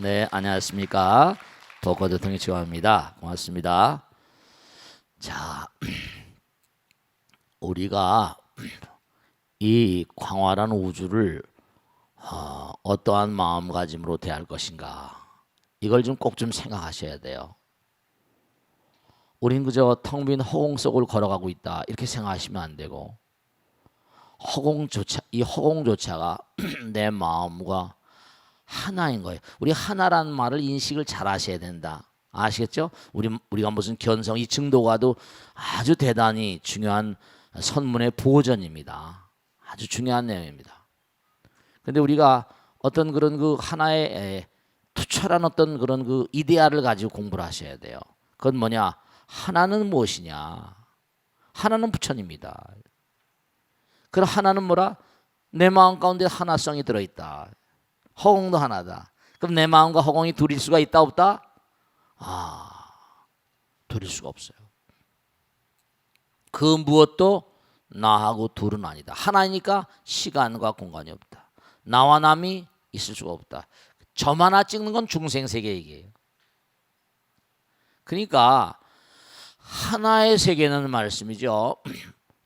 네, 안녕하십니까. 벚꽃 대통령 지원입니다. 고맙습니다. 자, 우리가 이 광활한 우주를 어떠한 마음가짐으로 대할 것인가, 이걸 좀 꼭 좀 생각하셔야 돼요. 우린 그저 텅 빈 허공 속을 걸어가고 있다, 이렇게 생각하시면 안 되고, 이 허공조차가 내 마음과 하나인 거예요. 우리 하나라는 말을 인식을 잘 하셔야 된다. 아시겠죠? 우리가 무슨 견성이 증도가도 아주 대단히 중요한 선문의 보전입니다. 아주 중요한 내용입니다. 근데 우리가 어떤 그런 그 하나의 투철한 어떤 그런 그 이데아를 가지고 공부를 하셔야 돼요. 그건 뭐냐? 하나는 무엇이냐? 하나는 부처입니다. 그럼 하나는 뭐라? 내 마음 가운데 하나성이 들어있다. 허공도 하나다. 그럼 내 마음과 허공이 둘일 수가 있다 없다? 둘일 수가 없어요. 그 무엇도 나하고 둘은 아니다. 하나니까 시간과 공간이 없다. 나와 남이 있을 수가 없다. 점 하나 찍는 건 중생세계 얘기예요. 그러니까 하나의 세계는 말씀이죠.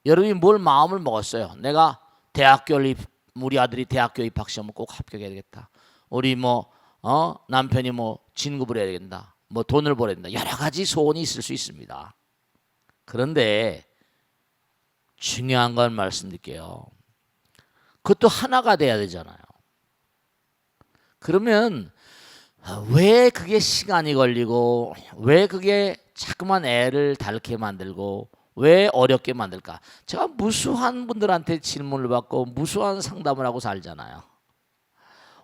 여러분이 뭘 마음을 먹었어요? 내가 우리 아들이 대학교 입학 시험을 꼭 합격해야 되겠다. 우리 남편이 진급을 해야 된다. 돈을 벌어야 된다. 여러 가지 소원이 있을 수 있습니다. 그런데 중요한 건 말씀드릴게요. 그것도 하나가 돼야 되잖아요. 그러면 왜 그게 시간이 걸리고, 왜 그게 자꾸만 애를 닳게 만들고, 왜 어렵게 만들까? 제가 무수한 분들한테 질문을 받고 무수한 상담을 하고 살잖아요.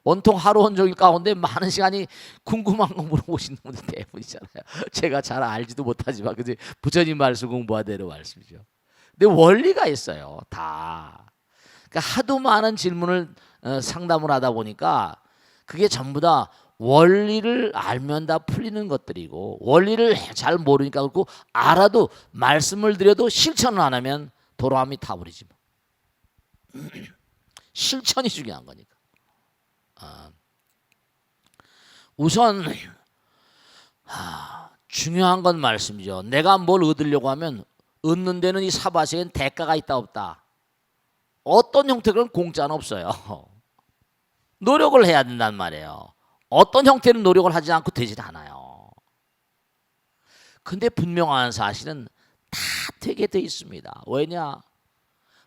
온통 하루 온종일 가운데 많은 시간이 궁금한 거 물어보시는 분들 대부분이잖아요. 제가 잘 알지도 못하지만 그지, 부처님 말씀 공부하대로 말씀이죠. 근데 원리가 있어요, 다. 그러니까 하도 많은 질문을 상담을 하다 보니까 그게 전부 다 원리를 알면 다 풀리는 것들이고, 원리를 잘 모르니까 그렇고, 알아도 말씀을 드려도 실천을 안 하면 도로함이 타버리지 뭐. 실천이 중요한 거니까. 우선 중요한 건 말씀이죠. 내가 뭘 얻으려고 하면 얻는 데는 이 사바세계는 대가가 있다 없다. 어떤 형태로는 공짜는 없어요. 노력을 해야 된단 말이에요. 어떤 형태는 노력을 하지 않고 되질 않아요. 근데 분명한 사실은 다 되게 돼 있습니다. 왜냐?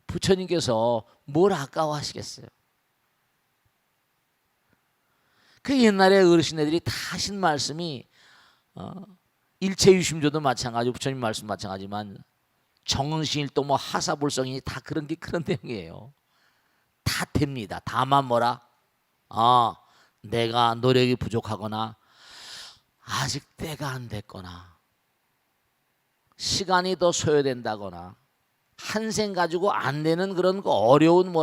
부처님께서 뭘 아까워하시겠어요? 그 옛날에 어르신들이 다 하신 말씀이 일체유심조도 마찬가지고 부처님 말씀 마찬가지지만 정신일도 하사불성이니 다 그런 내용이에요. 다 됩니다. 다만 뭐라? 내가 노력이 부족하거나 아직 때가 안 됐거나 시간이 더 소요된다거나 한생 가지고 안 되는 그런 거 어려운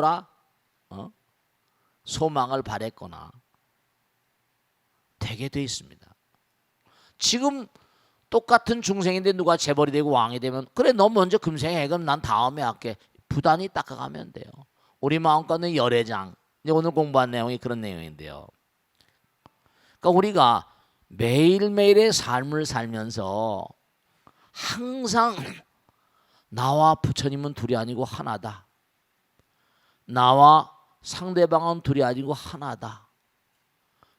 소망을 바랬거나 되게 돼 있습니다. 지금 똑같은 중생인데 누가 재벌이 되고 왕이 되면, 그래 너 먼저 금생에 해, 그럼 난 다음에 할게, 부단히 닦아가면 돼요. 우리 마음가는 열애장, 오늘 공부한 내용이 그런 내용인데요. 그러니까 우리가 매일매일의 삶을 살면서 항상 나와 부처님은 둘이 아니고 하나다. 나와 상대방은 둘이 아니고 하나다.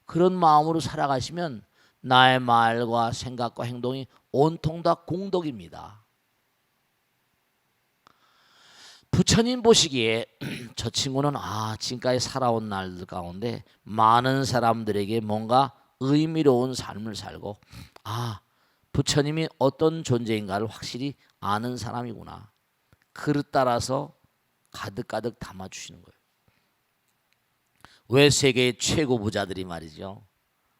그런 마음으로 살아가시면 나의 말과 생각과 행동이 온통 다 공덕입니다. 부처님 보시기에 저 친구는 지금까지 살아온 날들 가운데 많은 사람들에게 뭔가 의미로운 삶을 살고, 부처님이 어떤 존재인가를 확실히 아는 사람이구나. 그릇 따라서 가득가득 담아주시는 거예요. 왜 세계의 최고 부자들이 말이죠,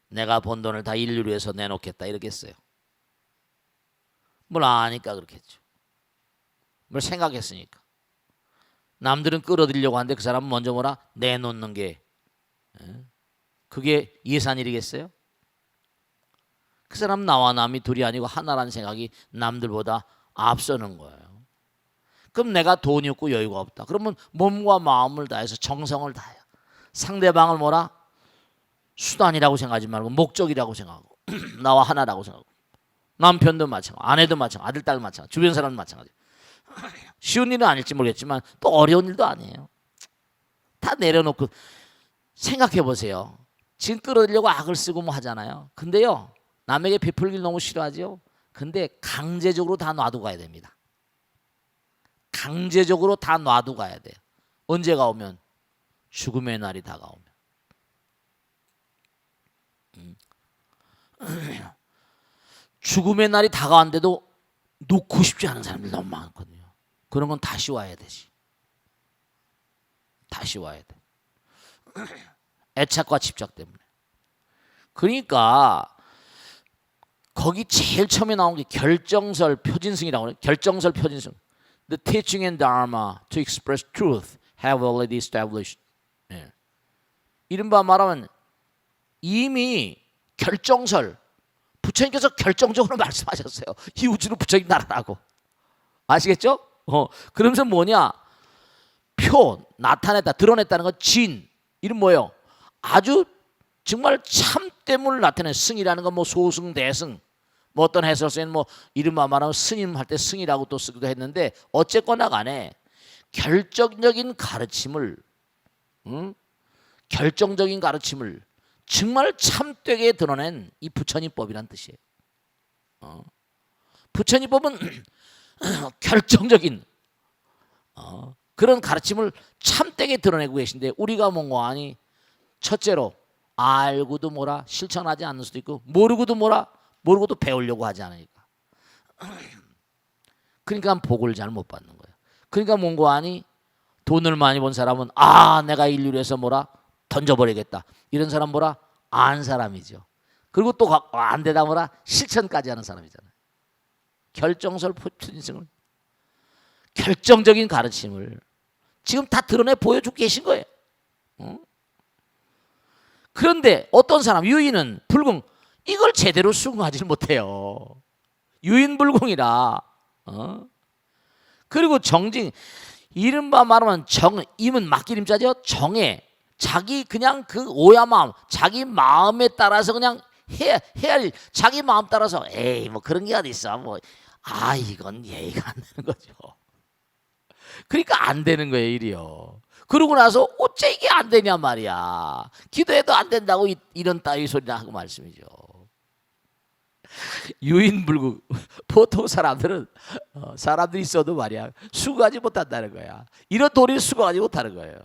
내가 번 돈을 다 인류를 위해서 내놓겠다 이러겠어요? 뭘 아니까 그렇겠죠. 뭘 생각했으니까. 남들은 끌어들이려고 하는데 그 사람은 먼저 내놓는 게, 그게 예산일이겠어요? 그 사람은 나와 남이 둘이 아니고 하나라는 생각이 남들보다 앞서는 거예요. 그럼 내가 돈이 없고 여유가 없다. 그러면 몸과 마음을 다해서 정성을 다해요. 상대방을 수단이라고 생각하지 말고 목적이라고 생각하고 나와 하나라고 생각하고 남편도 마찬가지, 아내도 마찬가지, 아들, 딸 마찬가지, 주변 사람도 마찬가지. 쉬운 일은 아닐지 모르겠지만 또 어려운 일도 아니에요. 다 내려놓고 생각해 보세요. 지금 끌어들이려고 악을 쓰고 뭐 하잖아요. 근데요, 남에게 베풀기를 너무 싫어하죠. 근데 강제적으로 다 놔두고 가야 됩니다. 강제적으로 다 놔두고 가야 돼요. 언제가 오면? 죽음의 날이 다가오면. 죽음의 날이 다가왔는데도 놓고 싶지 않은 사람들이 너무 많거든요. 그런 건 다시 와야 되지. 다시 와야 돼. 애착과 집착 때문에. 그러니까 거기 제일 처음에 나온 게 결정설 표진승이라고 해요. 결정설 표진승. The teaching and dharma to express truth have already established. 예. 이른바 말하면 이미 결정설, 부처님께서 결정적으로 말씀하셨어요. 이 우주는 부처님 나라라고. 아시겠죠? 그러면서 뭐냐? 표, 나타냈다, 드러냈다는 건 진. 이름 뭐예요? 아주 정말 참됨을 나타낸 승이라는 건 뭐 소승, 대승, 뭐 어떤 해설서에는 뭐 이름만 말하면 스님 할 때 승이라고 또 쓰기도 했는데 어쨌거나 간에 결정적인 가르침을, 결정적인 가르침을 정말 참되게 드러낸 이 부처님법이란 뜻이에요. 부처님법은 결정적인 그런 가르침을 참되게 드러내고 계신데 우리가 뭔가 하니 첫째로 알고도 뭐라 실천하지 않는 수도 있고 모르고도 뭐라 모르고도 배우려고 하지 않으니까 그러니까 복을 잘 못 받는 거예요. 그러니까 뭔가 하니 돈을 많이 번 사람은 내가 인류를 해서 뭐라 던져버리겠다 이런 사람 뭐라 안 사람이죠. 그리고 또 안 되다 뭐라 실천까지 하는 사람이잖아요. 결정설 포춘승을 결정적인 가르침을 지금 다 드러내 보여주고 계신 거예요. 그런데 어떤 사람 유인은 불공 이걸 제대로 수긍하지 못해요. 유인불공이라. 그리고 정징 이른바 말하면 임은 맡기림자죠. 정해 자기 그냥 그 오야 마음 자기 마음에 따라서 그냥 해야 할 자기 마음 따라서 에이 뭐 그런 게 어디 있어 뭐 이건 예의가 안 되는 거죠. 그러니까 안 되는 거예요 일이요. 그러고 나서 어째 이게 안 되냐 말이야. 기도해도 안 된다고 이런 따위 소리나 하고 말씀이죠. 유인불구 보통 사람들은 사람들이 있어도 말이야 수고하지 못한다는 거야. 이런 도리를 수고하지 못하는 거예요.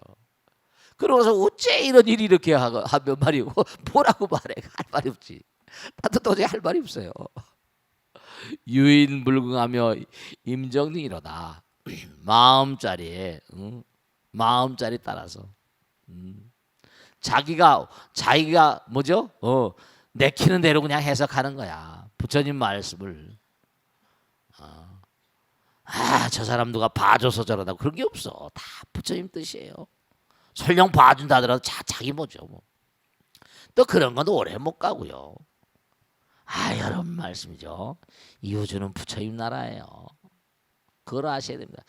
그러고서 어째 이런 일이 이렇게 하면 말이고 뭐라고 말해 할 말이 없지. 나도 도저히 할 말이 없어요. 유인불궁하며 임정등이로다. 마음자리에 마음자리 따라서 자기가 뭐죠? 내키는 대로 그냥 해석하는 거야. 부처님 말씀을 저 사람 누가 봐줘서 저러다고 그런 게 없어. 다 부처님 뜻이에요. 설령 봐준다 하더라도 자기 뭐죠 뭐. 또 그런 건 오래 못 가고요. 여러분 말씀이죠. 이 우주는 부처님 나라예요. 그걸 아셔야 됩니다.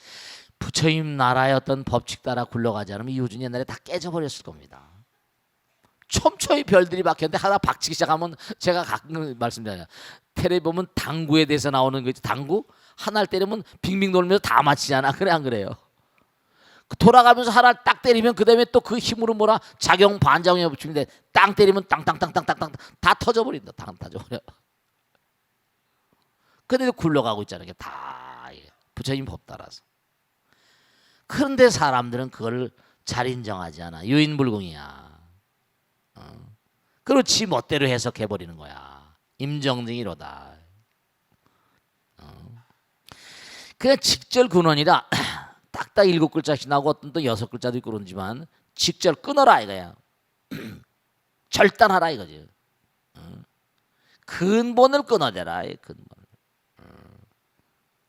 부처님 나라의 어떤 법칙 따라 굴러가지 않으면 이 우주는 옛날에 다 깨져버렸을 겁니다. 촘촘히 별들이 박혔는데 하나 박치기 시작하면 제가 가끔 말씀드려요. 텔레비 보면 당구에 대해서 나오는 거지. 당구 하나를 때리면 빙빙 돌면서 다 맞히잖아. 그래 안 그래요? 돌아가면서 하나를 딱 때리면 그 다음에 또 그 힘으로 뭐라 작용 반작용에 붙이는데 땅 때리면 땅땅땅땅땅땅 다 터져버린다. 다 터져버려. 근데도 굴러가고 있잖아요. 다 부처님 법 따라서. 그런데 사람들은 그걸 잘 인정하지 않아. 유인불공이야. 그리고 지 멋대로 해석해버리는 거야. 임정등이로다. 그냥 직절 근원이라 딱딱 7글자씩 나오고 어떤 또 6글자도 있고 그런지만 직절 끊어라 이거야. 절단하라 이거지. 근본을 끊어내라.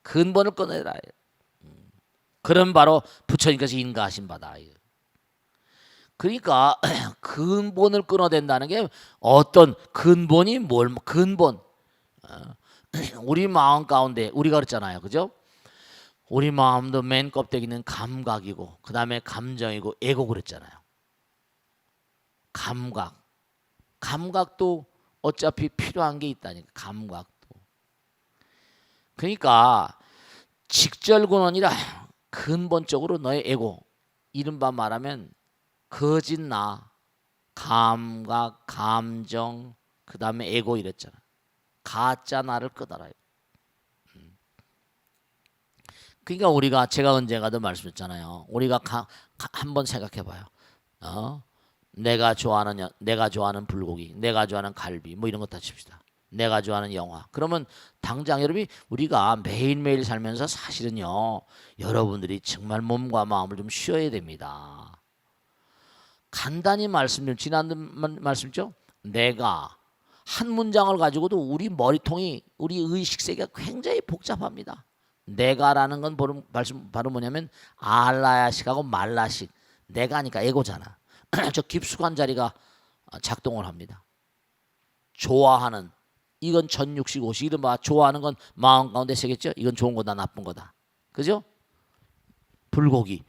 근본을 끊어내라. 그런 바로 부처님께서 인가하신 바다. 그러니까 근본을 끊어낸다는 게 어떤 근본이 근본 우리 마음 가운데 우리가 그랬잖아요. 그죠? 우리 마음도 맨 껍데기는 감각이고 그 다음에 감정이고 에고 그랬잖아요. 감각, 감각도 어차피 필요한 게 있다니까. 감각도. 그러니까 직절근원이라 근본적으로 너의 에고, 이른바 말하면 거짓 나, 감각, 감정, 그 다음에 에고 이랬잖아. 가짜 나를 끄달아요. 그러니까 우리가 제가 언젠가도 말씀했잖아요. 우리가 한번 생각해봐요. 내가 좋아하는 불고기, 내가 좋아하는 갈비, 뭐 이런 거 다 칩시다. 내가 좋아하는 영화. 그러면 당장 여러분이 우리가 매일매일 살면서 사실은요, 여러분들이 정말 몸과 마음을 좀 쉬어야 됩니다. 간단히 말씀드리면 지난 말씀이죠. 내가 한 문장을 가지고도 우리 머리통이, 우리 의식 세계가 굉장히 복잡합니다. 내가라는 건 바로 뭐냐면 알라야식하고 말라식. 내가니까 에고잖아. 저 깊숙한 자리가 작동을 합니다. 좋아하는, 이건 전육식 오식. 이른바 좋아하는 건 마음 가운데 새겼죠. 이건 좋은 거다 나쁜 거다. 그죠? 불고기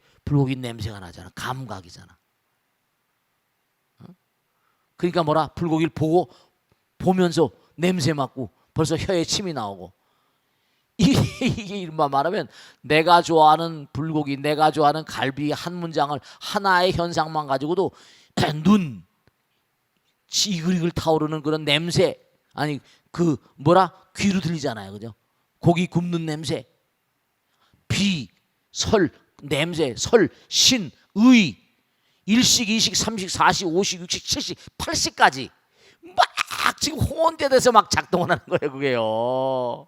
냄새가 나잖아. 감각이잖아. 그러니까 뭐라? 불고기를 보면서 냄새 맡고 벌써 혀에 침이 나오고. 이게 이른바 말하면 내가 좋아하는 불고기, 내가 좋아하는 갈비 한 문장을 하나의 현상만 가지고도 눈, 지글이글 타오르는 그런 냄새, 아니 그 뭐라? 귀로 들리잖아요. 그죠? 고기 굽는 냄새, 비, 설, 냄새, 설, 신, 의, 일식, 이식, 삼식, 사식, 오식, 육식, 칠식, 팔식까지 막 지금 혼돈돼서 막 작동을 하는 거예요. 그게요.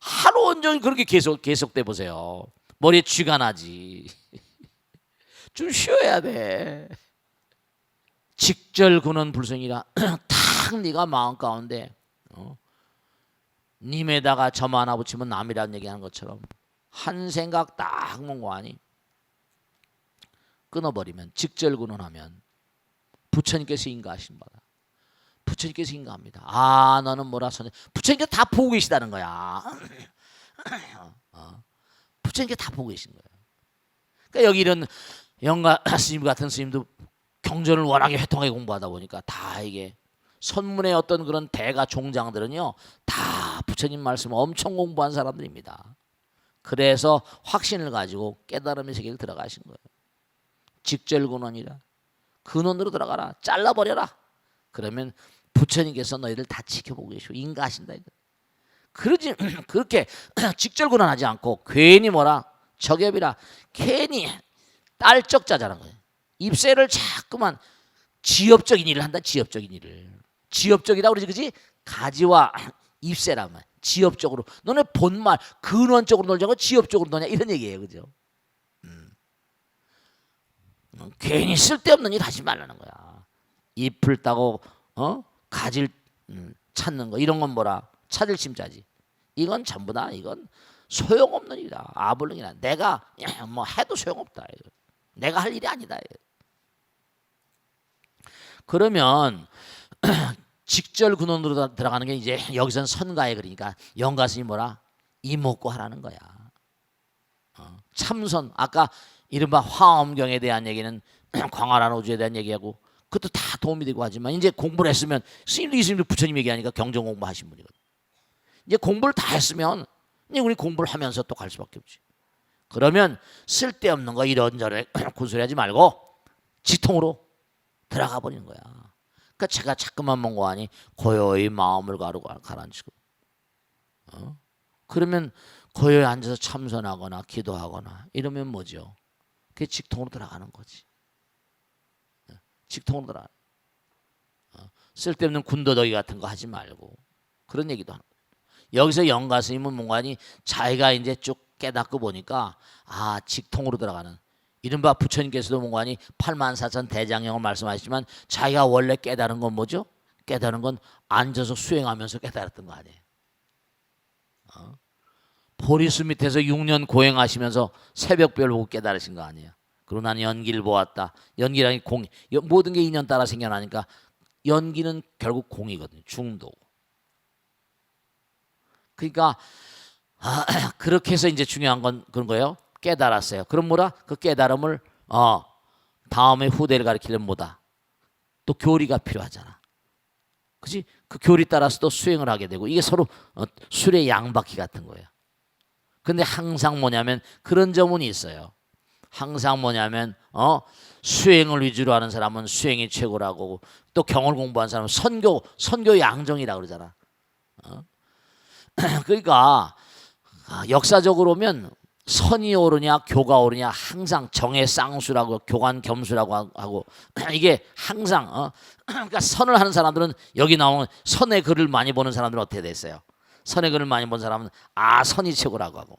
하루 온종일 그렇게 계속돼 보세요. 머리에 쥐가 나지. 좀 쉬어야 돼. 직절근원 불성이라 탁 네가 마음 가운데 님에다가 점 하나 붙이면 남이라는 얘기하는 것처럼 한 생각 딱 뭔가하니 끊어버리면, 직절근원하면 부처님께서 인가하신 바다. 부처님께서 인가합니다. 아, 너는 뭐라 선생? 부처님께서 다 보고 계시다는 거야. 부처님께서 다 보고 계신 거예요. 그러니까 여기 이런 영가 스님 같은 스님도 경전을 워낙에 회통하게 공부하다 보니까 다 이게 선문의 어떤 그런 대가 종장들은요, 다 부처님 말씀을 엄청 공부한 사람들입니다. 그래서 확신을 가지고 깨달음의 세계를 들어가신 거예요. 직절근원이라 근원으로 들어가라. 잘라버려라. 그러면 부처님께서 너희들 다 지켜보고 계시고 인가하신다. 그러지 그렇게 직절근원하지 않고 괜히 뭐라 적엽이라 괜히 딸적자자는 거예요. 입새를 자꾸만 지엽적인 일을 한다. 지엽적인 일을. 지엽적이라고 그러지, 그지? 가지와 입새라면 지엽적으로. 너네 본말 근원적으로 놀자고 지엽적으로 노냐 이런 얘기예요. 그죠? 괜히 쓸데없는 일 하지 말라는 거야. 잎을 따고 가지를 찾는 거, 이런 건 뭐라? 찾을 심자지. 이건 전부 다 이건 소용없는 일이다. 아불릉이다. 내가 뭐 해도 소용없다. 내가 할 일이 아니다. 그러면 직절근원으로 들어가는 게 이제 여기선 선가에, 그러니까 영가스님 뭐라? 이목고 하라는 거야. 참선, 아까 이른바 화엄경에 대한 얘기는 광활한 우주에 대한 얘기하고 그것도 다 도움이 되고 하지만 이제 공부를 했으면, 스님도 부처님 얘기하니까 경전 공부하신 분이거든. 이제 공부를 다 했으면 이제 우리 공부를 하면서 또 갈 수밖에 없지. 그러면 쓸데없는 거 이런저런 군소리하지 말고 지통으로 들어가 버리는 거야. 그러니까 제가 자꾸만 뭔가하니 고요히 마음을 가라앉히고 그러면 고요히 앉아서 참선하거나 기도하거나 이러면 뭐죠? 그게 직통으로 들어가는 거지. 직통으로 들어가. 쓸데없는 군더더기 같은 거 하지 말고 그런 얘기도 하는 거예요. 여기서 영가스님은 뭔가니 자기가 이제 쭉 깨닫고 보니까 직통으로 들어가는, 이른바 부처님께서도 뭔가니 84,000 대장경을 말씀하시지만 자기가 원래 깨달은 건 뭐죠? 깨달은 건 앉아서 수행하면서 깨달았던 거 아니에요. 보리수 밑에서 6년 고행하시면서 새벽별 보고 깨달으신 거 아니에요. 그러고 나는 연기를 보았다. 연기라는 공, 모든 게 인연 따라 생겨나니까 연기는 결국 공이거든요. 중도. 그러니까 그렇게 해서 이제 중요한 건 그런 거예요. 깨달았어요. 그럼 뭐라? 그 깨달음을 다음에 후대를 가리키려면 뭐다? 또 교리가 필요하잖아. 그렇지? 그 교리 따라서 또 수행을 하게 되고 이게 서로 술의 양바퀴 같은 거예요. 근데 항상 뭐냐면 그런 점은 있어요. 항상 뭐냐면 수행을 위주로 하는 사람은 수행이 최고라고 또 경을 공부한 사람은 선교 양정이라 그러잖아. 그러니까 역사적으로 보면 선이 오르냐 교가 오르냐 항상 정의 쌍수라고 교관 겸수라고 하고 이게 항상 그러니까 선을 하는 사람들은 여기 나오는 선의 글을 많이 보는 사람들은 어떻게 됐어요? 선의 글을 많이 본 사람은 선이 최고라고 하고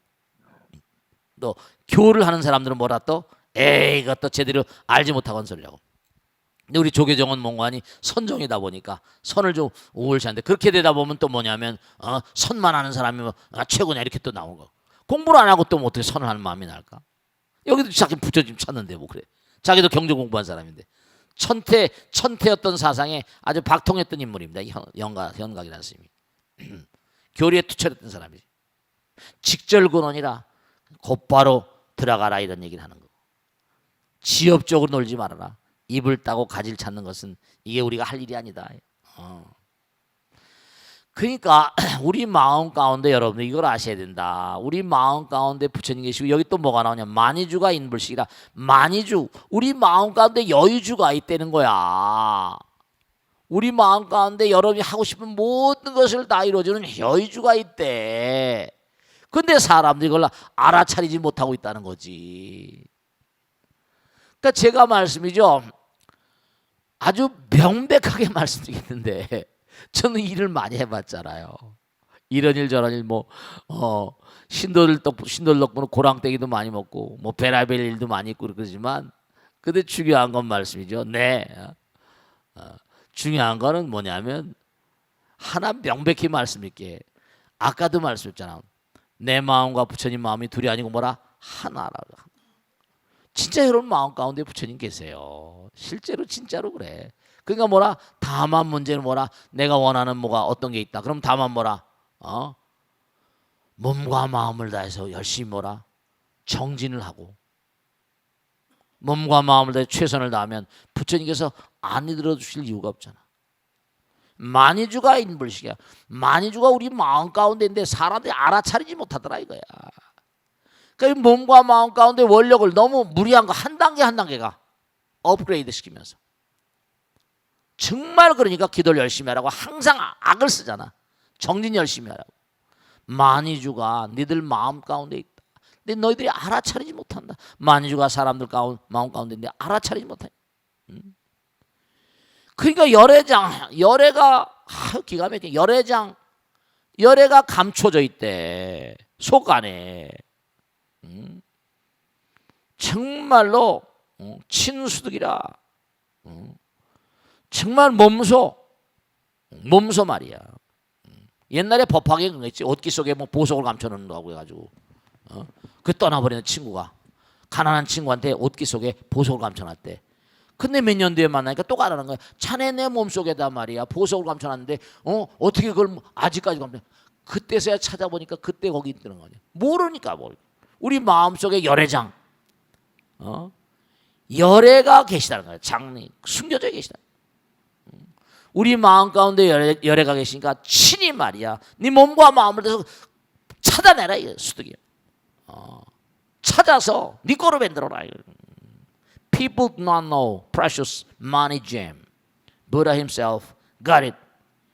또 교를 하는 사람들은 뭐라 또 에이 이것도 제대로 알지 못하고 한 소리라고. 근데 우리 조계종은 몽관이 선종이다 보니까 선을 좀 우월시하는데 그렇게 되다 보면 또 뭐냐면 선만 하는 사람이 최고냐 이렇게 또 나오는 거. 공부를 안 하고 또 뭐 어떻게 선을 하는 마음이 날까? 여기도 자기 부처님 찾는데 뭐 그래. 자기도 경제 공부한 사람인데 천태였던 사상에 아주 박통했던 인물입니다. 현각이라는 스님이 교리에 투철했던 사람이지. 직절근원이라 곧바로 들어가라 이런 얘기를 하는 거고 지엽적으로 놀지 말아라. 입을 따고 가지를 찾는 것은 이게 우리가 할 일이 아니다. 그러니까 우리 마음 가운데 여러분들 이걸 아셔야 된다. 우리 마음 가운데 부처님 계시고 여기 또 뭐가 나오냐 만이주가 인불식이라. 만이주 우리 마음 가운데 여유주가 있다는 거야. 우리 마음 가운데 여러분이 하고 싶은 모든 것을 다 이루어주는 여유주가 있대. 근데 사람들이 그걸 알아차리지 못하고 있다는 거지. 그러니까 제가 말씀이죠. 아주 명백하게 말씀드리겠는데 저는 일을 많이 해봤잖아요. 이런 일 저런 일 신도들 덕분에 고랑떼기도 많이 먹고 뭐 베라벨 일도 많이 있고 그러지만 근데 중요한 건 말씀이죠. 네. 중요한 거는 뭐냐면 하나 명백히 말씀드릴게. 아까도 말씀했잖아. 내 마음과 부처님 마음이 둘이 아니고 뭐라? 하나라. 진짜 여러분 마음 가운데 부처님 계세요. 실제로 진짜로 그래. 그러니까 뭐라? 다만 문제는 뭐라? 내가 원하는 뭐가 어떤 게 있다. 그럼 다만 뭐라? 몸과 마음을 다해서 열심히 뭐라? 정진을 하고 몸과 마음을 다해 최선을 다하면 부처님께서 안 들어주실 이유가 없잖아. 만이주가 인불식이야. 만이주가 우리 마음 가운데인데 사람들이 알아차리지 못하더라 이거야. 그러니까 몸과 마음 가운데 원력을 너무 무리한 거 한 단계 한 단계가 업그레이드 시키면서 정말 그러니까 기도를 열심히 하라고 항상 악을 쓰잖아. 정진 열심히 하라고. 만이주가 니들 마음 가운데 있다. 근데 너희들이 알아차리지 못한다. 만이주가 사람들 마음 가운데 있는데 알아차리지 못해. 그러니까 열애가 기가 막히게 열애가 감춰져 있대. 속 안에. 정말로 친수득이라. 정말 몸소 말이야. 옛날에 법화에 그랬지. 옷기 속에 뭐 보석을 감춰놓는다고 해가지고 그 떠나버리는 친구가 가난한 친구한테 옷기 속에 보석을 감춰놨대. 근데 몇 년 뒤에 만나니까 또 가라는 거야. 자네 내 몸속에다 말이야 보석을 감춰놨는데 어떻게 그걸 아직까지 감춰. 그때서야 찾아보니까 그때 거기 있는 거냐. 모르니까 우리 마음속에 열애장 열애가 계시다는 거야. 장리 숨겨져 계시다. 우리 마음 가운데 열애가 계시니까 친히 말이야. 네 몸과 마음을 대해서 찾아내라 이 수득이야. 찾아서 네 거로 만들어라. People do not know precious money gem. Buddha himself got it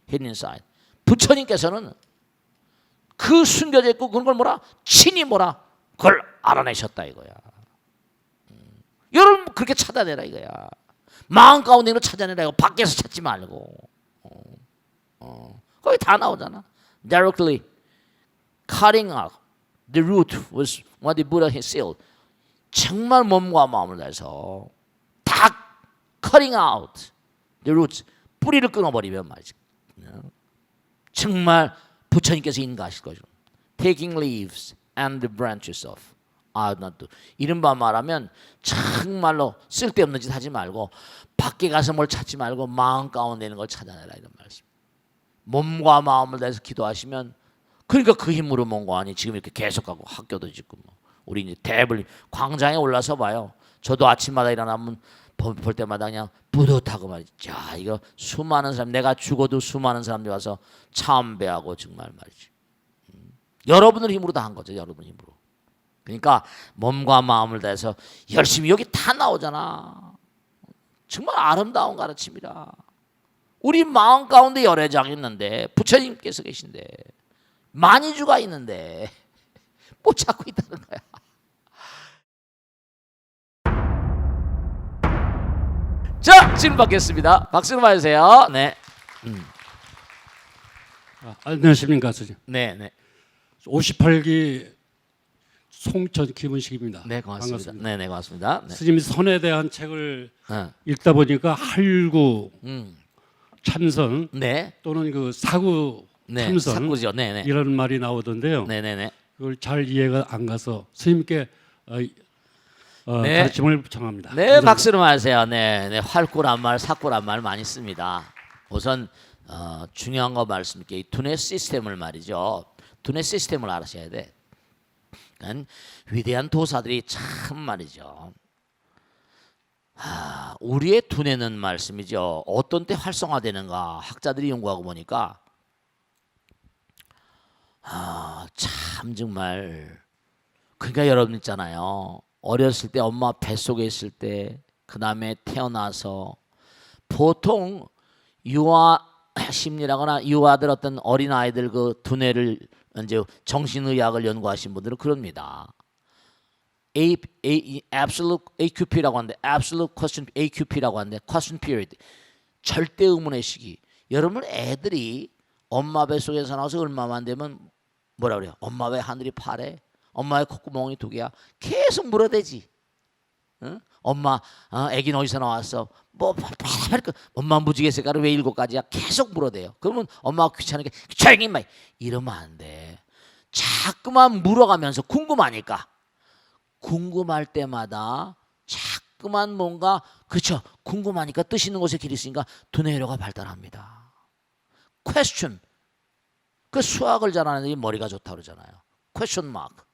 hidden inside. 부처님께서는 그 숨겨져 있고 그런 걸 뭐라? 친히 뭐라? 그걸 알아내셨다 이거야. 여러분 그렇게 찾아내라 이거야. 마음 가운데 있는 걸 찾아내라 이거. 밖에서 찾지 말고. 거기 다 나오잖아. Directly cutting out the root was what the Buddha had sealed. 정말 몸과 마음을 다해서 다 cutting out the roots. 뿌리를 끊어버리면 말이지. 정말 부처님께서 인가하실 거죠. Taking leaves and the branches of. 이른바 말하면 정말로 쓸데없는 짓 하지 말고 밖에 가서 뭘 찾지 말고 마음 가운데 있는 걸 찾아내라 이런 말씀. 몸과 마음을 다해서 기도하시면 그러니까 그 힘으로 뭔가 아니 지금 이렇게 계속 가고 학교도 짓고 뭐 우리 이제 대불 광장에 올라서 봐요. 저도 아침마다 일어나면 볼 때마다 그냥 뿌듯하고 말이지. 자, 이거 수많은 사람, 내가 죽어도 수많은 사람들이 와서 참배하고 정말 말이지. 여러분들 힘으로 다 한 거죠. 여러분 힘으로. 그러니까 몸과 마음을 다해서 열심히, 여기 다 나오잖아. 정말 아름다운 가르침이라. 우리 마음 가운데 열애장이 있는데, 부처님께서 계신데, 만이주가 있는데 못 찾고 있다는 거야. 자, 질문 받겠습니다. 박수로 맞으세요. 네. 안녕하십니까, 스님. 네, 네. 58기 송천 김은식입니다. 네, 고맙습니다. 네, 네, 고맙습니다. 네. 스님이 선에 대한 책을 네. 읽다 보니까 할구, 참선 네. 또는 그 사구 네. 참선 사구죠. 네, 네. 이런 말이 나오던데요. 네, 네, 네. 그걸 잘 이해가 안 가서 스님께 네. 가르침을 청합니다. 네, 감사합니다. 박수로 맞으세요. 네, 네. 활구란 말, 사구란 말 많이 씁니다. 우선 중요한 거 말씀드릴게요. 이 두뇌 시스템을 말이죠. 두뇌 시스템을 알아셔야 돼. 그러니까 위대한 도사들이 참 말이죠. 우리의 두뇌는 말씀이죠. 어떤 때 활성화되는가 학자들이 연구하고 보니까 참 정말, 그러니까 여러분 있잖아요. 어렸을 때 엄마 뱃속에 있을 때, 그 다음에 태어나서 보통 유아 심리라거나 유아들 어떤 어린 아이들 그 두뇌를 이제 정신의학을 연구하신 분들은 그럽니다. absolute AQP라고 하는데, absolute question AQP라고 하는데, question period, 절대 의문의 시기. 여러분 애들이 엄마 뱃속에서 나와서 얼마만 되면 뭐라 그래요? 엄마 왜 하늘이 파래? 엄마의 콧구멍이 두 개야? 계속 물어대지. 응? 엄마, 애기는 어디서 나왔어? 뭐 엄마 무지개 색깔은 왜 7가지야? 계속 물어대요. 그러면 엄마가 귀찮으니까 조용히 임마 이러면 안 돼. 자꾸만 물어가면서 궁금하니까, 궁금할 때마다 자꾸만 뭔가, 그렇죠, 궁금하니까 뜻 있는 곳에 길이 있으니까 두뇌회로가 발달합니다. question, 그 수학을 잘하는 애들이 머리가 좋다 그러잖아요. question mark,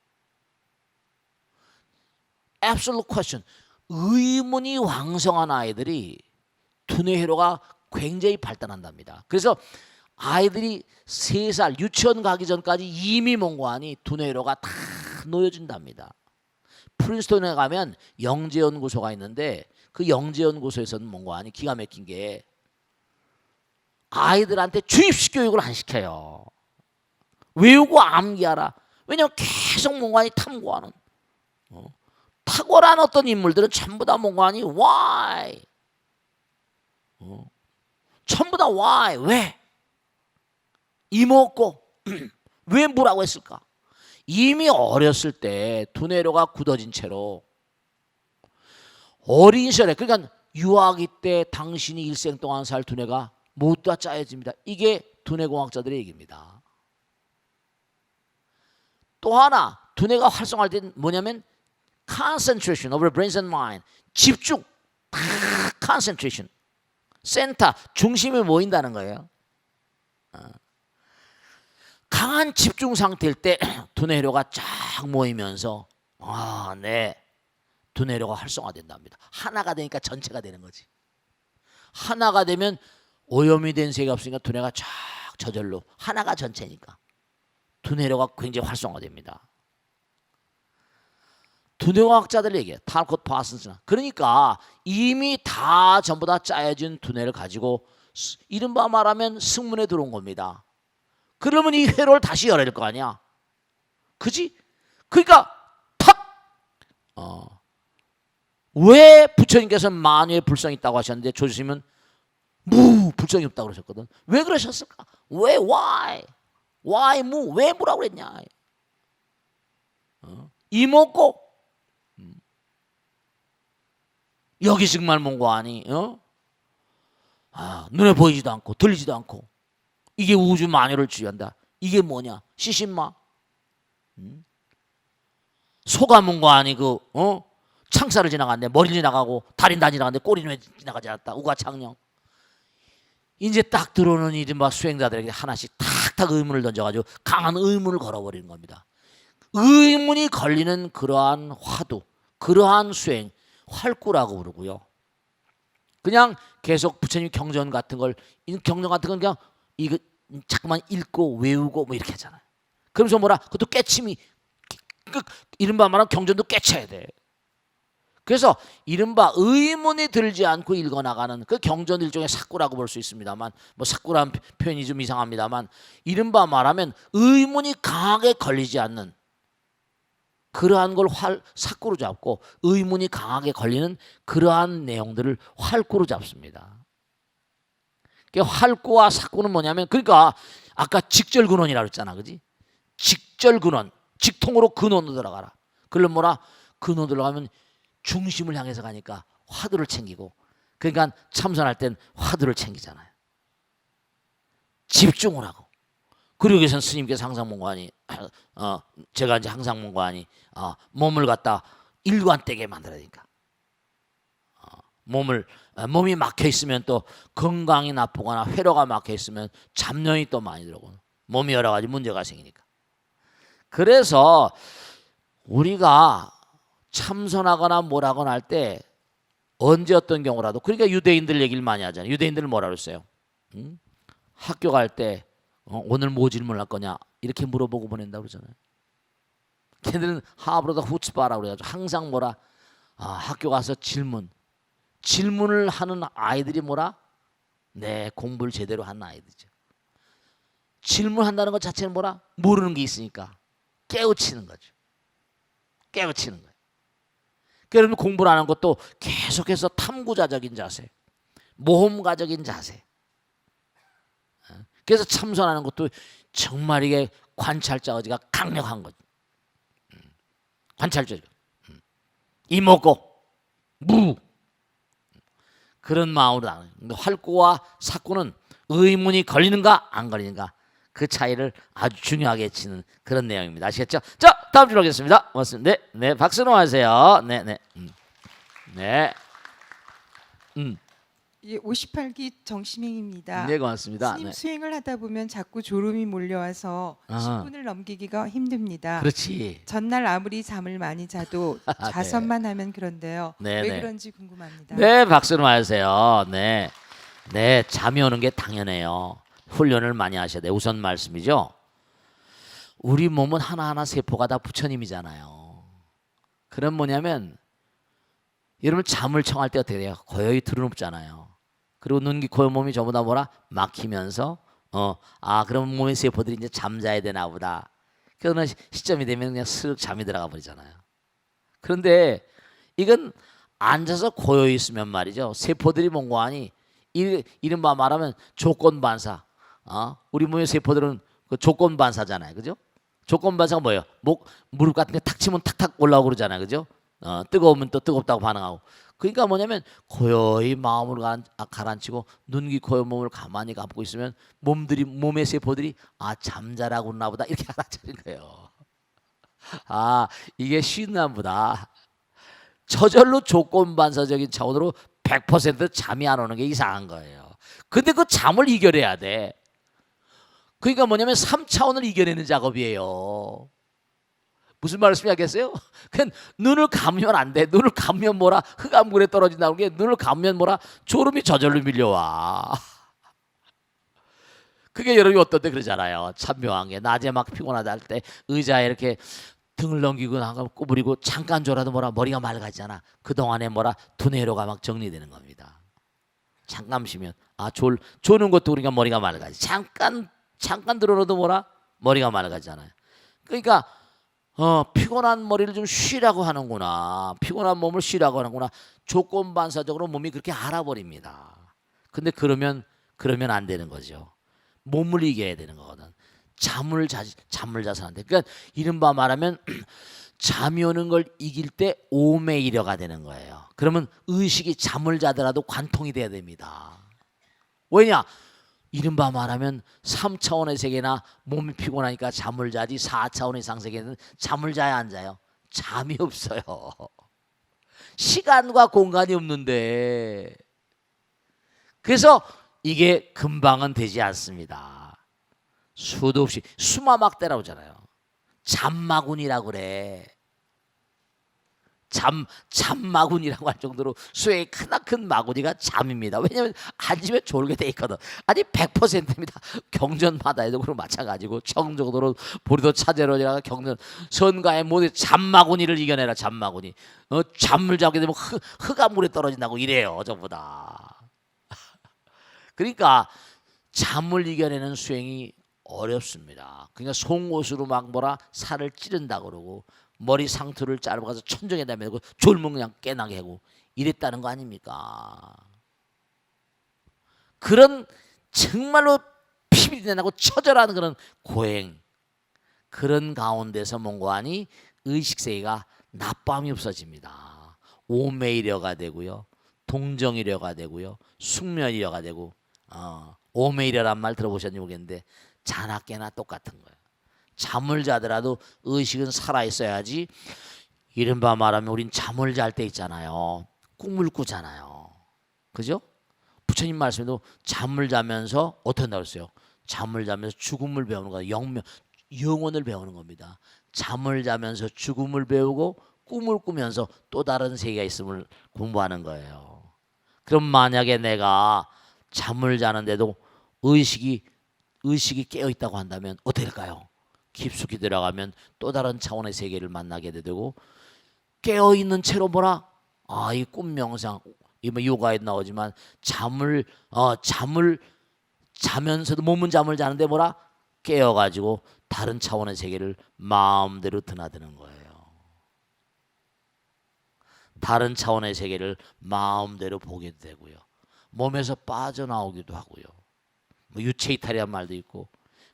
absolute question, 의문이 왕성한 아이들이 두뇌회로가 굉장히 발달한답니다. 그래서 아이들이 3살 유치원 가기 전까지 이미 뭔가하니 두뇌회로가 다 놓여진답니다. 프린스턴에 가면 영재연구소가 있는데, 그 영재연구소에서는 뭔가하니 기가 막힌 게 아이들한테 주입식 교육을 안 시켜요. 외우고 암기하라. 왜냐하면 계속 뭔가하니 탐구하는, 탁월한 어떤 인물들은 전부 다 뭔가하니 why, 전부 다 why, 왜? 이먹고 왜 뭐라고 했을까? 이미 어렸을 때 두뇌로가 굳어진 채로 어린 시절에, 그러니까 유아기 때 당신이 일생 동안 살 두뇌가 모두 다 짜여집니다. 이게 두뇌공학자들의 얘기입니다. 또 하나 두뇌가 활성화할 때는 뭐냐면 concentration over brains and mind, 집중, concentration, 센터, 중심이 모인다는 거예요. 강한 집중 상태일 때 두뇌회로가 쫙 모이면서 네, 두뇌회로가 활성화된답니다. 하나가 되니까 전체가 되는 거지. 하나가 되면 오염이 된 세계가 없으니까 두뇌가 쫙 저절로, 하나가 전체니까 두뇌회로가 굉장히 활성화됩니다. 두뇌과학자들 얘기해, 탈콧 파슨스나. 그러니까 이미 다 전부 다 짜여진 두뇌를 가지고 이른바 말하면 승문에 들어온 겁니다. 그러면 이 회로를 다시 열어야 될 거 아니야. 그지? 그러니까 왜 부처님께서 만유에 불성이 있다고 하셨는데 조주심은 불성이 없다고 그러셨거든. 왜 그러셨을까? 왜 why 왜 뭐라고 그랬냐. 이먹고 여기 정말 뭔가 아니, 눈에 보이지도 않고 들리지도 않고, 이게 우주 만유를 주의한다. 이게 뭐냐? 시신마. 소가 뭔가 아니 창살을 지나갔네. 머리를 지나가고 다리는 다 지나갔는데 꼬리는 왜 지나가지 않았다. 우가창령. 이제 딱 들어오는 이른바 수행자들에게 하나씩 탁탁 의문을 던져가지고 강한 의문을 걸어버리는 겁니다. 의문이 걸리는 그러한 화두, 그러한 수행, 활구라고 부르고요. 그냥 계속 부처님 경전 같은 걸 그냥 이거 자꾸만 읽고 외우고 뭐 이렇게 하잖아요. 그러면서 뭐라 그것도 깨침이 이른바 말하면 경전도 깨쳐야 돼. 그래서 이른바 의문이 들지 않고 읽어나가는 그 경전 일종의 사꾸라고 볼 수 있습니다만, 뭐 사꾸라는 표현이 좀 이상합니다만, 이른바 말하면 의문이 강하게 걸리지 않는 그러한 걸 사꾸로 잡고, 의문이 강하게 걸리는 그러한 내용들을 활구로 잡습니다. 활구와 사꾸는 뭐냐면, 그러니까 아까 직절근원이라고 했잖아, 그지? 직절근원, 직통으로 근원으로 들어가라. 그러면 뭐라? 근원으로 들어가면 중심을 향해서 가니까 화두를 챙기고, 그러니까 참선할 땐 화두를 챙기잖아요. 집중을 하고. 그리고 여기서 스님께서 항상 뭔가하니 제가 이제 항상 뭔가하니 몸을 갖다 일관되게 만들어야 되니까, 몸이 막혀 있으면 또 건강이 나쁘거나 회로가 막혀 있으면 잡념이 또 많이 들어오고 몸이 여러 가지 문제가 생기니까. 그래서 우리가 참선하거나 뭐라거나 할 때 언제 어떤 경우라도, 그러니까 유대인들 얘기를 많이 하잖아요. 유대인들은 뭐라 그랬어요? 학교 갈 때 오늘 뭐 질문할 거냐 이렇게 물어보고 보낸다고 그러잖아요. 걔들은 하브로다 후츠바라고 그래가지고 항상 뭐라 학교 가서 질문을 하는 아이들이 뭐라? 네, 공부를 제대로 하는 아이들이죠. 질문한다는 것 자체는 뭐라? 모르는 게 있으니까 깨우치는 거죠. 깨우치는 거예요. 그러면 공부를 하는 것도 계속해서 탐구자적인 자세, 모험가적인 자세. 그래서 참선하는 것도 정말 이게 관찰자 의지가 강력한 거죠. 관찰자. 이목고 무 그런 마음으로 나는. 활구와 사구는 의문이 걸리는가 안 걸리는가 그 차이를 아주 중요하게 치는 그런 내용입니다. 아시겠죠? 자, 다음 주로 하겠습니다. 고맙습니다. 네, 네, 박수로 하세요. 네, 네, 네. 예, 58기 정시명입니다. 네, 고맙습니다. 스님 네. 수행을 하다 보면 자꾸 졸음이 몰려와서 아하. 10분을 넘기기가 힘듭니다. 그렇지. 전날 아무리 잠을 많이 자도 자선만 하면 그런데요. 네, 왜 네. 그런지 궁금합니다. 네, 박수로 하세요. 네, 네, 잠이 오는 게 당연해요. 훈련을 많이 하셔야 돼요. 우선 말씀이죠. 우리 몸은 하나하나 세포가 다 부처님이잖아요. 그럼 뭐냐면 여러분 잠을 청할 때 어떻게 돼요? 거의 들어눕잖아요. 그리고 눈, 귀, 코, 몸이 전부 다 뭐라? 막히면서 그럼 몸의 세포들이 이제 잠자야 되나 보다. 그러는 시점이 되면 그냥 슥 잠이 들어가 버리잖아요. 그런데 이건 앉아서 고여 있으면 말이죠. 세포들이 뭔가 하니 이른바 말하면 조건 반사. 우리 몸의 세포들은 그 조건 반사잖아요. 그죠? 조건 반사가 뭐예요? 무릎 같은 게 탁 치면 탁탁 올라오고 그러잖아요. 그죠? 뜨거우면 또 뜨겁다고 반응하고. 그러니까 뭐냐면 고요히 마음을 가라앉히고 눈, 귀, 코, 몸을 가만히 감고 있으면 몸의 세포들이 잠자라고 그러나 보다 이렇게 알아차린 거예요. 이게 쉬나 보다. 저절로 조건 반사적인 차원으로 100% 잠이 안 오는 게 이상한 거예요. 근데 그 잠을 이겨내야 돼. 그러니까 뭐냐면 3차원을 이겨내는 작업이에요. 무슨 말씀이 하겠어요? 그냥 눈을 감으면 안 돼. 눈을 감으면 뭐라? 흑암굴에 떨어진다는 게 눈을 감으면 뭐라? 졸음이 저절로 밀려와. 그게 여러분이 어떤데 그러잖아요. 참 묘한 게 낮에 막 피곤하다 할 때 의자에 이렇게 등을 넘기고 나가 꼬부리고 잠깐 졸아도 뭐라 머리가 맑아지잖아. 그동안에 뭐라 두뇌로가 막 정리되는 겁니다. 잠깐 쉬면 조는 것도 우리가 머리가 맑아지. 잠깐 들어도 뭐라 머리가 맑아지잖아요. 그러니까 피곤한 머리를 좀 쉬라고 하는구나. 피곤한 몸을 쉬라고 하는구나. 조건 반사적으로 몸이 그렇게 알아버립니다. 근데 그러면 안 되는 거죠. 몸을 이겨야 되는 거거든. 잠을 자서 안 돼. 그러니까 이른바 말하면 잠이 오는 걸 이길 때 오매이려가 되는 거예요. 그러면 의식이 잠을 자더라도 관통이 돼야 됩니다. 왜냐? 이른바 말하면 3차원의 세계나 몸이 피곤하니까 잠을 자지 4차원의 이상 세계는 잠을 자야 안 자요? 잠이 없어요. 시간과 공간이 없는데. 그래서 이게 금방은 되지 않습니다. 수도 없이 수마막대라고 하잖아요. 잠마군이라고 그래. 잠마구니라고 할 정도로 수행이 크나큰 마구니가 잠입니다. 왜냐하면 앉으면 졸게 돼 있거든. 아니 100%입니다. 경전마다에도 그런 마찬가지고 청정도로 보리도 차제로니라 경전 선가의 모든 잠마구니를 이겨내라. 잠마구니. 잠을 자게 되면 흙가 물에 떨어진다고 이래요. 전부 다. 그러니까 잠을 이겨내는 수행이 어렵습니다. 그러니까 송곳으로 막 뭐라 살을 찌른다 그러고 머리 상투를 자르고 가서 천정에다 매고 졸면 그냥 깨나게 하고 이랬다는 거 아닙니까? 그런 정말로 피비린내나고 처절한 그런 고행, 그런 가운데서 뭔가하니 의식세계가 나쁨이 없어집니다. 오매이려가 되고요, 동정이려가 되고요, 숙면이려가 되고. 오매이려란 말 들어보셨는지 모르겠는데 자나 깨나 똑같은 거예요. 잠을 자더라도 의식은 살아있어야지. 이른바 말하면 우린 잠을 잘 때 있잖아요, 꿈을 꾸잖아요. 그죠? 부처님 말씀에도 잠을 자면서 어떻게 나왔어요? 잠을 자면서 죽음을 배우는 거예요. 영혼을 배우는 겁니다. 잠을 자면서 죽음을 배우고 꿈을 꾸면서 또 다른 세계가 있음을 공부하는 거예요. 그럼 만약에 내가 잠을 자는데도 의식이 깨어 있다고 한다면 어떻게 될까요? 깊숙이 들어가면 또 다른 차원의 세계를 만나게 되고, 깨어 있는 채로 뭐라? 이 꿈 명상, 이 요가에 나오지만 잠을 자면서도 몸은 잠을 자는데 뭐라? 깨어 가지고 다른 차원의 세계를 마음대로 드나드는 거예요. 다른 차원의 세계를 마음대로 보게 되고요. 몸에서 빠져나오기도 하고요. 유체 이탈이란 말도 있고,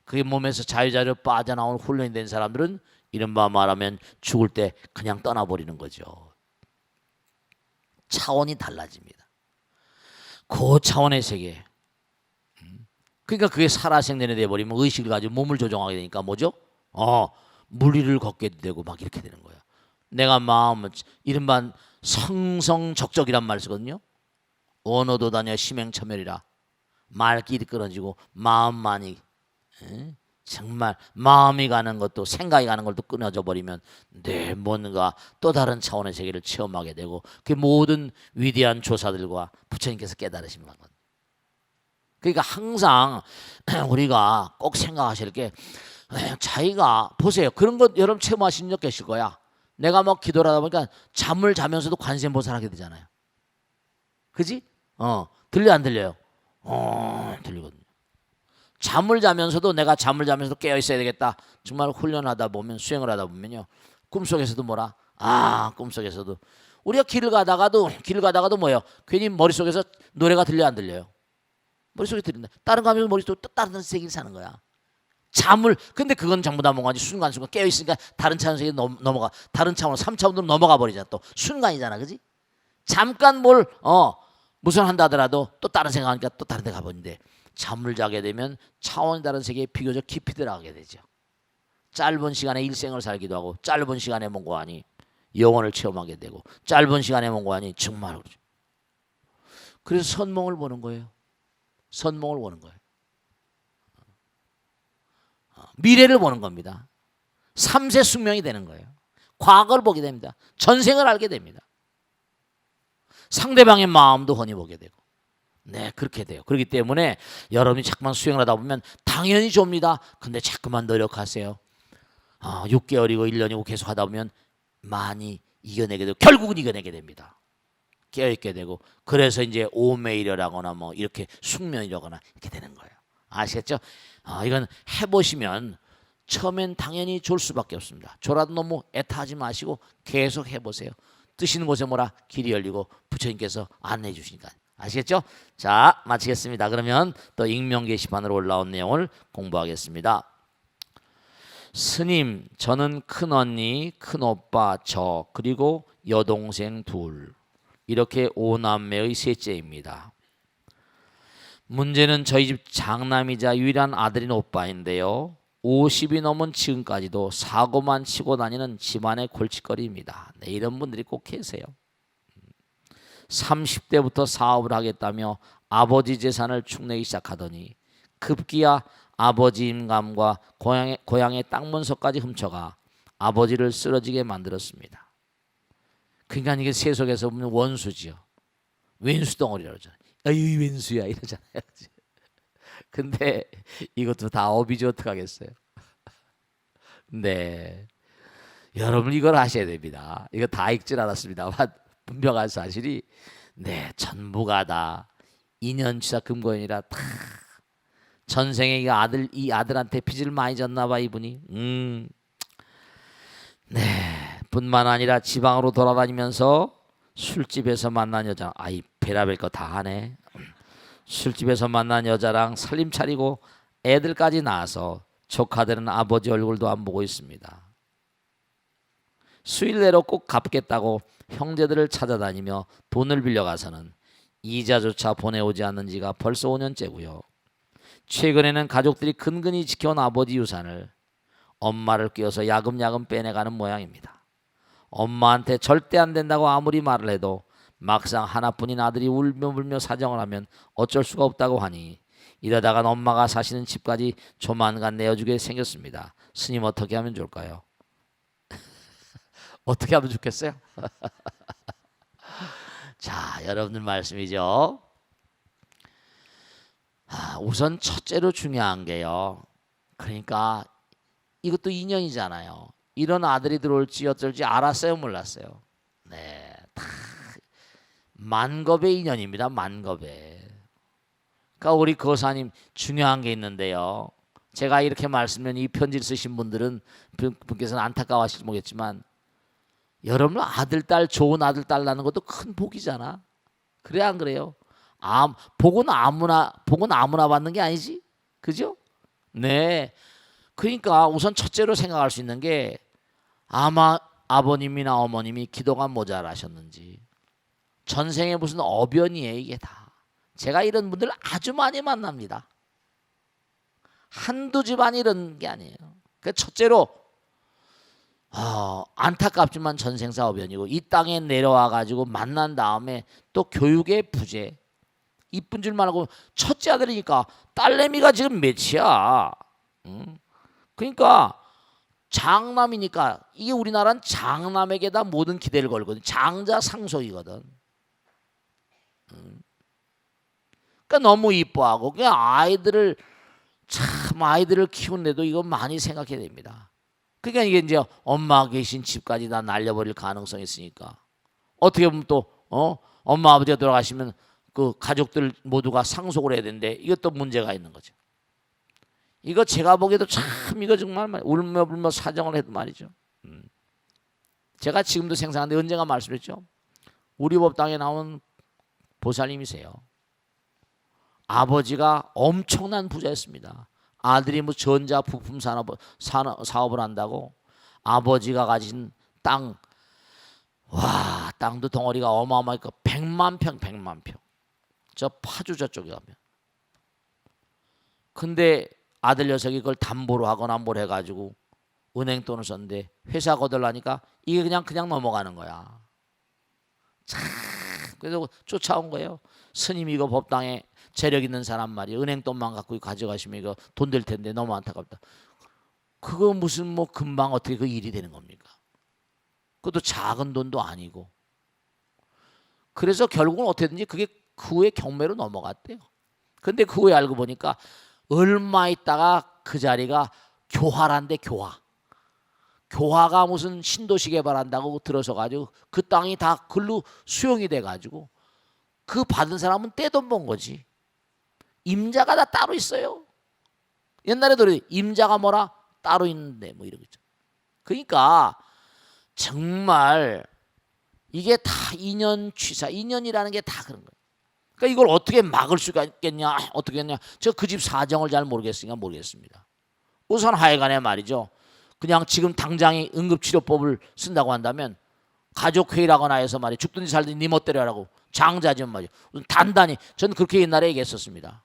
그게 몸에서 자유자재로 빠져나오는 훈련이 된 사람들은 이른바 말하면 죽을 때 그냥 떠나버리는 거죠. 차원이 달라집니다. 그 차원의 세계. 그러니까 그게 살아생전이 돼버리면 의식을 가지고 몸을 조종하게 되니까 뭐죠? 물리를 걷게 되고 막 이렇게 되는 거예요. 내가 마음은 이른바 성성적적이란 말 쓰거든요. 언어도 다녀 심행처멸이라. 말길이 끊어지고 마음만이, 정말 마음이 가는 것도 생각이 가는 것도 끊어져 버리면 내 뭔가 또 다른 차원의 세계를 체험하게 되고, 그 모든 위대한 조사들과 부처님께서 깨달으신 바건. 그러니까 항상 우리가 꼭 생각하실 게, 자기가 보세요. 그런 것 여러분 체험하신 적 계실 거야. 내가 막 기도를 하다 보니까 잠을 자면서도 관세음보살 하게 되잖아요. 그지? 들려 안 들려요? 들리거든요. 잠을 자면서도 내가 잠을 자면서도 깨어 있어야 되겠다. 정말 훈련하다 보면, 수행을 하다 보면요, 꿈속에서도 뭐라? 꿈속에서도 우리가 길을 가다가도 뭐예요? 괜히 머릿속에서 노래가 들려 안 들려요? 머릿속에 들린다. 다른 거 하면서 머릿속에 또 다른 세계를 사는 거야. 근데 그건 전부 다 뭔가 순간순간 깨어 있으니까 다른 차원 세계 넘어가, 다른 차원 3차원으로 넘어가 버리잖아. 또 순간이잖아. 그지? 잠깐 무슨 한다 하더라도 또 다른 생각하니까 또 다른 데 가버리는데, 잠을 자게 되면 차원이 다른 세계에 비교적 깊이 들어가게 되죠. 짧은 시간에 일생을 살기도 하고, 짧은 시간에 뭔가하니 영혼을 체험하게 되고, 짧은 시간에 뭔가하니 정말 그렇죠. 그래서 선몽을 보는 거예요. 선몽을 보는 거예요. 미래를 보는 겁니다. 3세 숙명이 되는 거예요. 과거를 보게 됩니다. 전생을 알게 됩니다. 상대방의 마음도 훤히 보게 되고. 네, 그렇게 돼요. 그렇기 때문에 여러분이 자꾸만 수행을 하다 보면 당연히 좁니다. 근데 자꾸만 노력하세요. 6개월이고 1년이고 계속 하다 보면 많이 이겨내게 되고, 결국은 이겨내게 됩니다. 깨어있게 되고, 그래서 이제 오매이려라거나 뭐 이렇게 숙면이라거나 이렇게 되는 거예요. 아시겠죠? 이건 해보시면 처음엔 당연히 졸 수밖에 없습니다. 졸아도 너무 애타하지 마시고 계속 해보세요. 뜨시는 곳에 뭐라? 길이 열리고 부처님께서 안내해 주시니까. 아시겠죠? 자, 마치겠습니다. 그러면 또 익명 게시판으로 올라온 내용을 공부하겠습니다. 스님, 저는 큰언니, 큰오빠, 저 그리고 여동생 둘, 이렇게 5남매의 셋째입니다. 문제는 저희 집 장남이자 유일한 아들인 오빠인데요, 50이 넘은 지금까지도 사고만 치고 다니는 집안의 골칫거리입니다. 네, 이런 분들이 꼭 계세요. 30대부터 사업을 하겠다며 아버지 재산을 축내기 시작하더니 급기야 아버지 임감과 고향의 땅 문서까지 훔쳐가 아버지를 쓰러지게 만들었습니다. 그러니까 이게 세속에서 보면 원수지요. 왼수 덩어리라고 그러잖아요. 아이 왼수야 이러잖아요. 근데 이것도 다 업이죠. 어떡하겠어요. 네, 여러분 이걸 아셔야 됩니다. 이거 다 읽질 않았습니다만 분명한 사실이 네 전부가 다 인연치사 금고연이라 다 전생에 이 아들한테 빚을 많이 졌나 봐 이분이. 네, 뿐만 아니라 지방으로 돌아다니면서 술집에서 만난 여자, 아이 베라벨 거 다 하네. 술집에서 만난 여자랑 살림 차리고 애들까지 낳아서 조카들은 아버지 얼굴도 안 보고 있습니다. 수일 내로 꼭 갚겠다고 형제들을 찾아다니며 돈을 빌려가서는 이자조차 보내오지 않는 지가 벌써 5년째고요. 최근에는 가족들이 근근히 지켜온 아버지 유산을 엄마를 끼워서 야금야금 빼내가는 모양입니다. 엄마한테 절대 안 된다고 아무리 말을 해도 막상 하나뿐인 아들이 울며 사정을 하면 어쩔 수가 없다고 하니 이러다간 엄마가 사시는 집까지 조만간 내어주게 생겼습니다. 스님 어떻게 하면 좋을까요? 어떻게 하면 좋겠어요? 자, 여러분들 말씀이죠. 우선 첫째로 중요한 게요. 그러니까 이것도 인연이잖아요. 이런 아들이 들어올지 어쩔지 알았어요, 몰랐어요? 네, 다 만겁의 인연입니다. 만겁의. 그러니까 우리 거사님 중요한 게 있는데요. 제가 이렇게 말씀드리면 이 편지를 쓰신 분께서는 안타까워하실지 모르겠지만 여러분 아들, 딸 좋은 아들, 딸 낳는 것도 큰 복이잖아. 그래 안 그래요? 복은 아무나 받는 게 아니지, 그죠? 네. 그러니까 우선 첫째로 생각할 수 있는 게 아마 아버님이나 어머님이 기도가 모자라셨는지 전생에 무슨 어변이에요 이게 다. 제가 이런 분들 아주 많이 만납니다. 한두 집안 이런 게 아니에요. 그 첫째로 안타깝지만 전생사 어변이고 이 땅에 내려와 가지고 만난 다음에 또 교육의 부재. 이쁜 줄 말고 첫째 아들이니까 딸내미가 지금 몇이야. 그러니까 장남이니까 이게 우리나라는 장남에게다 모든 기대를 걸거든. 장자 상속이거든. 그러니까 너무 이뻐하고 그냥 아이들을 키우는데도 이거 많이 생각해야 됩니다. 그러니까 이게 이제 엄마 계신 집까지 다 날려버릴 가능성이 있으니까 어떻게 보면 또 엄마 아버지가 돌아가시면 그 가족들 모두가 상속을 해야 되는데 이것도 문제가 있는 거죠. 이거 제가 보기에도 참 이거 정말 울며 사정을 해도 말이죠. 제가 지금도 생생한데 언젠가 말씀했죠. 우리 법당에 나온 보살님이세요. 아버지가 엄청난 부자였습니다. 아들이 뭐 전자 부품 사업을 한다고 아버지가 가진 땅, 땅도 덩어리가 어마어마하니까 100만 평. 저 파주 저쪽에 가면. 근데 아들 녀석이 그걸 담보로 하거나 뭘 해가지고 은행 돈을 썼는데 회사 거들라니까 이게 그냥 넘어가는 거야. 참 그래서 쫓아온 거예요. 스님 이거 법당에 재력 있는 사람 말이야. 은행 돈만 갖고 가져가시면 이거 돈 될 텐데 너무 안타깝다. 그거 무슨 뭐 금방 어떻게 그 일이 되는 겁니까? 그것도 작은 돈도 아니고. 그래서 결국은 어떻게든지 그게 그 후에 경매로 넘어갔대요. 근데 그 후에 알고 보니까 얼마 있다가 그 자리가 교화란데 교화가 무슨 신도시 개발한다고 들어서 가지고 그 땅이 다 글로 수용이 돼 가지고 그 받은 사람은 떼돈 번 거지. 임자가 다 따로 있어요. 옛날에도 임자가 뭐라 따로 있는데 뭐 이런 거죠. 그러니까 정말 이게 다 인연취사, 인연이라는 게 다 그런 거예요. 그러니까 이걸 어떻게 막을 수가 있겠냐, 어떻게 했냐. 저 그 집 사정을 잘 모르겠으니까 모르겠습니다. 우선 하여간에 말이죠. 그냥 지금 당장에 응급치료법을 쓴다고 한다면 가족회의라거나 해서 말이에요. 죽든지 살든지 니 멋대로 하라고 장자지만 말이죠. 단단히 저는 그렇게 옛날에 얘기했었습니다.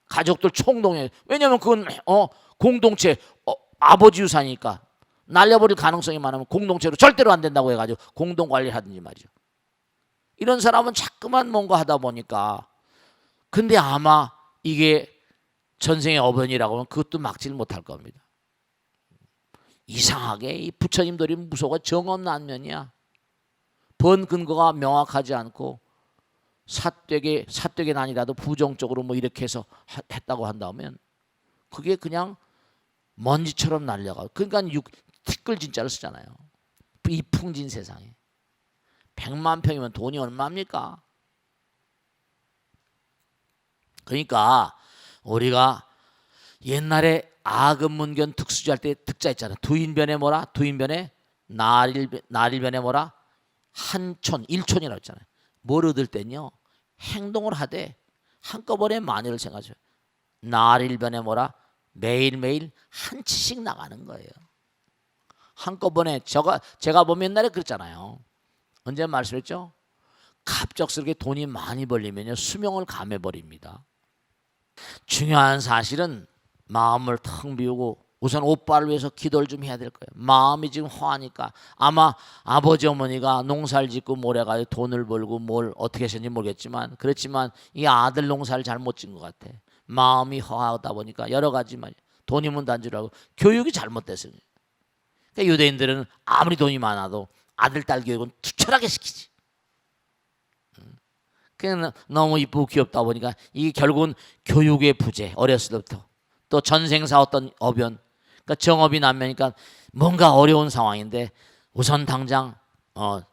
가족들 총동에. 왜냐하면 그건 공동체 아버지 유산이니까 날려버릴 가능성이 많으면 공동체로 절대로 안 된다고 해가지고 공동관리를 하든지 말이죠. 이런 사람은 자꾸만 뭔가 하다 보니까 근데 아마 이게 전생의 어변이라고 하면 그것도 막지를 못할 겁니다. 이상하게 이 부처님들이 무서워 정없는 안면이야. 번 근거가 명확하지 않고 사되게 아니라도 부정적으로 뭐 이렇게 해서 했다고 한다면 그게 그냥 먼지처럼 날려가. 그러니까 티끌 진짜를 쓰잖아요. 이 풍진 세상에 100만 평이면 돈이 얼마입니까? 그러니까 우리가 옛날에 아금문견 특수지 할 때 특자 있잖아요. 두인변에 뭐라? 두인변에 나릴변에 뭐라? 한촌, 일촌이라고 했잖아요. 뭘 얻을 땐요? 행동을 하되 한꺼번에 만일을 생각하죠. 나릴변에 뭐라? 매일매일 한 치씩 나가는 거예요. 한꺼번에 제가 보면 옛날에 그랬잖아요. 언제 말씀했죠? 갑작스럽게 돈이 많이 벌리면요 수명을 감해버립니다. 중요한 사실은 마음을 텅 비우고 우선 오빠를 위해서 기도를 좀 해야 될 거예요. 마음이 지금 허하니까 아마 아버지 어머니가 농사를 짓고 모래가 돈을 벌고 뭘 어떻게 하셨는지 모르겠지만 그렇지만 이 아들 농사를 잘못 짓은 것 같아. 마음이 허하다 보니까 여러 가지 말이야. 돈이면 단지라고 교육이 잘못됐어요. 그러니까 유대인들은 아무리 돈이 많아도 아들 딸 교육은 투철하게 시키지. 그냥 너무 이쁘고 귀엽다 보니까 이게 결국은 교육의 부재. 어렸을 때부터 또 전생사 어떤 어변, 그러니까 정업이 남매니까 뭔가 어려운 상황인데 우선 당장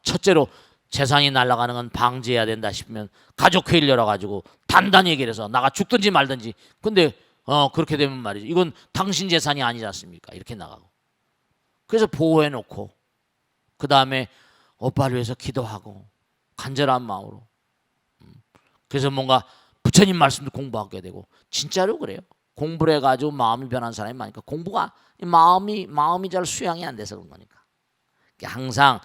첫째로 재산이 날아가는 건 방지해야 된다 싶으면 가족회의를 열어가지고 단단히 얘기를 해서 나가 죽든지 말든지. 근데 그렇게 되면 말이죠. 이건 당신 재산이 아니지 않습니까? 이렇게 나가고. 그래서 보호해 놓고 그 다음에 오빠를 위해서 기도하고 간절한 마음으로. 그래서 뭔가 부처님 말씀도 공부하게 되고 진짜로 그래요. 공부를 해가지고 마음이 변한 사람이 많으니까 공부가 마음이 잘 수양이 안 돼서 그런 거니까. 항상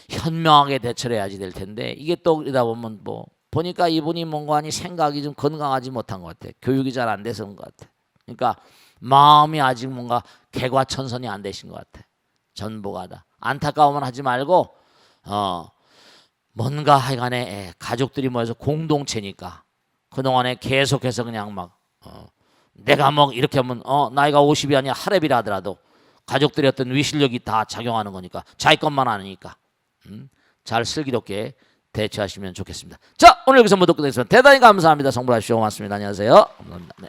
현명하게 대처를 해야지 될 텐데 이게 또 그러다 보면 뭐 보니까 이분이 뭔가 생각이 좀 건강하지 못한 것 같아. 교육이 잘 안 돼서 그런 것 같아. 그러니까 마음이 아직 뭔가 개과천선이 안 되신 것 같아. 전보가다. 안타까움은 하지 말고 뭔가 하여간에 가족들이 모여서 공동체니까 그동안에 계속해서 그냥 막 내가 뭐 이렇게 하면 나이가 50이 아니라 할애비라 하더라도 가족들의 어떤 위실력이 다 작용하는 거니까 자기 것만 아니니까 잘 슬기롭게 대처하시면 좋겠습니다. 자, 오늘 여기서 모두 끝내겠습니다. 대단히 감사합니다. 성불하십시오. 고맙습니다. 안녕하세요. 감사합니다. 네.